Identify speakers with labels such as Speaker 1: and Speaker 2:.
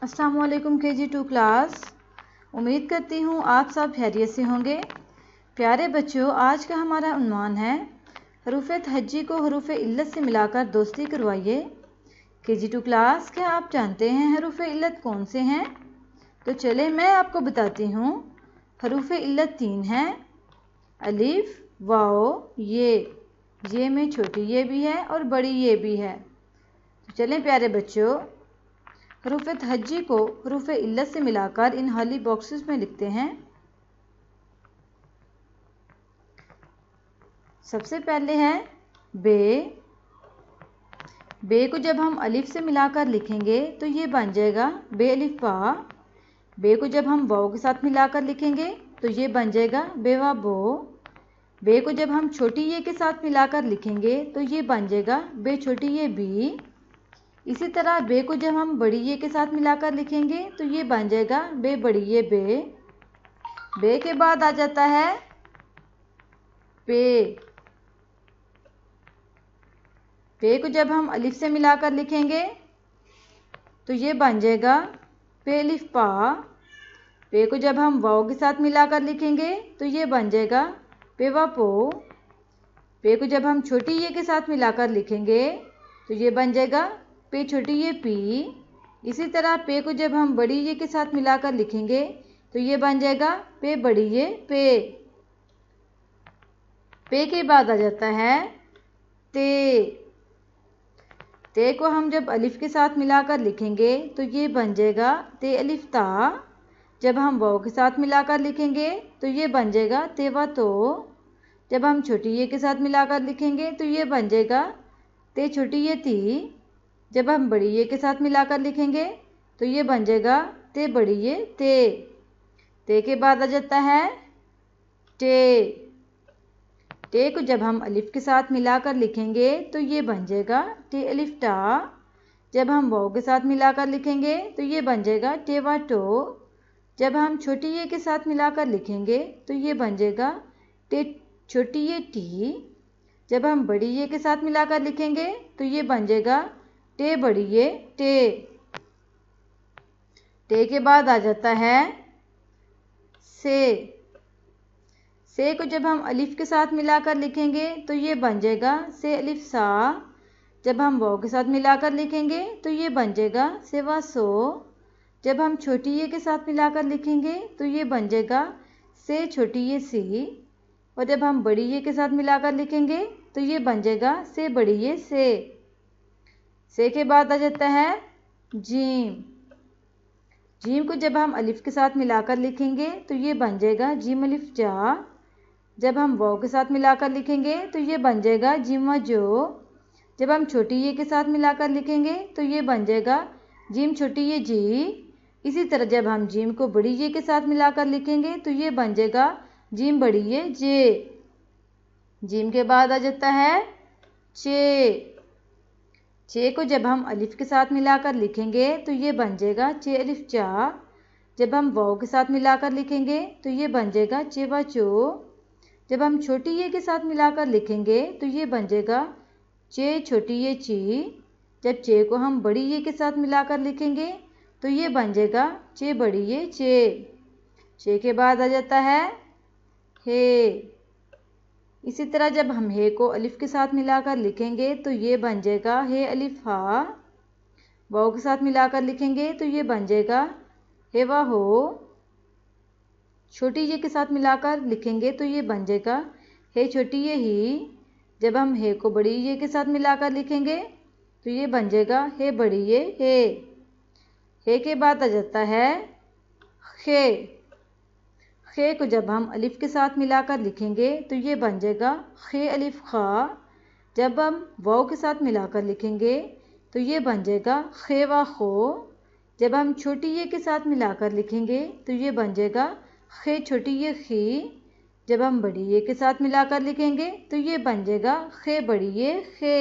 Speaker 1: अस्सलाम वालेकुम KG2 class. उम्मीद करती हूँ आप सब खैरियत से होंगे। प्यारे बच्चों, आज का हमारा उन्वान है हरूफ तहज्जी को हरूफ इल्लत से मिलाकर दोस्ती करवाइए। KG2 क्लास, क्या आप जानते हैं हरूफ इल्लत कौन से हैं? तो चले मैं आपको बताती हूँ। हरूफ इल्लत 3 हैं, अलिफ, वाओ, ये में छोटी ये भी है और बड़ी ये भी है। तो चलें प्यारे बच्चों, हरूफ तहज्जी को हरूफ इल्लत से मिलाकर इन खाली बॉक्सेस में लिखते हैं। सबसे पहले है बे। बे को जब हम अलिफ से मिलाकर लिखेंगे तो ये बन जाएगा बे अलिफ बा। बे को जब हम वाओ के साथ मिलाकर लिखेंगे तो ये बन जाएगा बेवा बो। बे को जब हम छोटी ये के साथ मिलाकर लिखेंगे तो ये बन जाएगा बे छोटी ये बी। इसी तरह बे को जब हम बड़ी ये के साथ मिलाकर लिखेंगे तो ये बन जाएगा बे बड़ी ये बे। बे के बाद आ जाता है पे। पे को जब हम अलिफ से मिलाकर लिखेंगे तो ये बन जाएगा पे अलिफ पा। पे को जब हम वाओ के साथ मिलाकर लिखेंगे तो ये बन जाएगा पे वा पो। पे को जब हम छोटी ये के साथ मिलाकर लिखेंगे तो ये बन जाएगा पे छोटी ये पी। इसी तरह पे को जब हम बड़ी ये के साथ मिलाकर लिखेंगे तो ये बन जाएगा पे बड़ी ये पे। पे के बाद आ जाता है ते। ते को हम जब अलिफ के साथ मिलाकर लिखेंगे तो ये बन जाएगा ते अलिफ ता। जब हम वाओ के साथ मिलाकर लिखेंगे तो ये बन जाएगा ते वा तो। जब हम छोटी ये के साथ मिलाकर लिखेंगे तो ये बन जाएगा ते छोटी ये ती। जब हम बड़ी ये के साथ मिलाकर लिखेंगे तो ये बन जाएगा ते बड़ी ये ते। ते के बाद आ जाता है टे। टे को जब हम अलिफ के साथ मिलाकर लिखेंगे तो ये बन जाएगा टे अलिफ टा। जब हम वाओ के साथ मिलाकर लिखेंगे तो ये बन जाएगा टे वा टो। जब हम छोटी ये के साथ मिलाकर लिखेंगे तो ये बन जाएगा टे छोटी ये टी। जब हम बड़ी ये के साथ मिलाकर लिखेंगे तो ये बन जाएगा टे बड़ी ये टे। टे के बाद आ जाता है से। से को जब हम अलिफ के साथ मिलाकर लिखेंगे तो ये बन जाएगा से अलिफ सा। जब हम वाओ के साथ मिलाकर लिखेंगे तो ये बन जाएगा से वा सो। जब हम छोटी ये के साथ मिलाकर लिखेंगे तो ये बन जाएगा से छोटी ये सी। और जब हम बड़ी ये के साथ मिलाकर लिखेंगे तो ये बन जाएगा से बड़ी ये से। से के बाद आ जाता है जीम। जीम को जब हम अलिफ के साथ मिलाकर लिखेंगे तो ये बन जाएगा जीम अलिफ जा। जब हम वाओ के साथ मिलाकर लिखेंगे तो ये बन जाएगा जीम वा जो। जब हम छोटी ये के साथ मिलाकर लिखेंगे तो ये बन जाएगा जीम छोटी ये जी। इसी तरह जब हम जीम को बड़ी ये के साथ मिलाकर लिखेंगे तो ये बन जाएगा जीम बड़ी ये जे। जीम के बाद आ जाता है चे। चे को जब हम अलिफ के साथ मिलाकर लिखेंगे तो ये बन जाएगा चे अलिफ चा। जब हम वाओ के साथ मिलाकर लिखेंगे तो ये बन जाएगा चे वा चो। जब हम छोटी ये के साथ मिलाकर लिखेंगे तो ये बन जाएगा चे छोटी ये ची। जब चे को हम बड़ी ये के साथ मिलाकर लिखेंगे तो ये बन जाएगा चे बड़ी ये चे। चे के बाद आ जाता है हे। इसी तरह जब हम हे को अलिफ के साथ मिलाकर लिखेंगे तो ये बन जाएगा हे अलिफ हा। वाओ के साथ मिलाकर लिखेंगे तो ये बन जाएगा हे वा हो। छोटी ये के साथ मिलाकर लिखेंगे तो ये बन जाएगा हे छोटी ये ही। जब हम हे को बड़ी ये के साथ मिलाकर लिखेंगे तो ये बन जाएगा हे बड़ी ये हे। हे के बाद आ जाता है खे। खे को जब हम अलिफ के साथ मिलाकर लिखेंगे तो ये बन जाएगा खे अलिफ खा। जब हम वाओ के साथ मिलाकर लिखेंगे तो ये बन जाएगा खे वा खो। जब हम छोटी ये के साथ मिलाकर लिखेंगे तो ये बन जाएगा खे छोटी ये खी। जब हम बड़ी ये के साथ मिलाकर लिखेंगे तो ये बन जाएगा खे बड़ी ये खे।